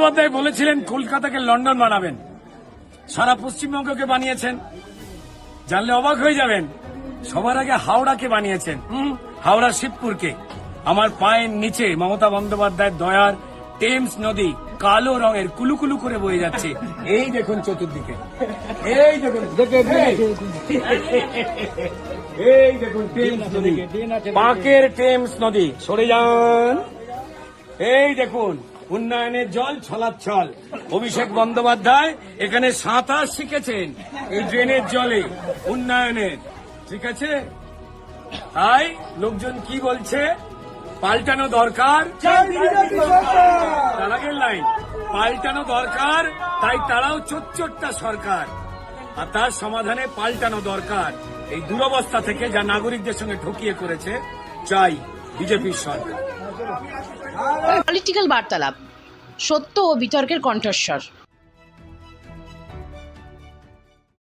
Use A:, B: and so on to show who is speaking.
A: বন্দ্যোপাধ্যায় বলেছিলেন কলকাতাকে লন্ডন বানাবেন, সারা পশ্চিমবঙ্গকে বানিয়েছেন। জানলে অবাক হয়ে যাবেন, সবার আগে হাওড়াকে বানিয়েছেন, হাওড়া শিবপুরকে। আমার পায়ের নিচে মমতা বন্দ্যোপাধ্যায়ের দয়ার টেমস নদী কালো রঙের কুলুকুলু করে বয়ে যাচ্ছে। এই দেখুন চতুর্দিকে, এই দেখুন, এই দেখুন টেমস নদী, বাঁকের টেমস নদী। সরে যান। এই দেখুন উন্নয়নের জল ছলাচ্ছল। অভিষেক বন্দ্যোপাধ্যায় এখানে সাঁতার শিখেছেন এই ড্রেনের জলে উন্নয়নের, ঠিক আছে? তাই লোকজন কি বলছে, পাল্টানো দরকার। তার আগের লাইন, পাল্টানো দরকার, তাই তারাও চোটচোট্টা সরকার, আর তার সমাধানে পাল্টানো দরকার। এই দুরবস্থা থেকে যা নাগরিকদের সঙ্গে ঠকিয়ে করেছে, চাই বিজেপির সরকার।
B: পলিটিক্যাল বার্তালাপ, সত্য ও বিতর্কের কণ্ঠস্বর।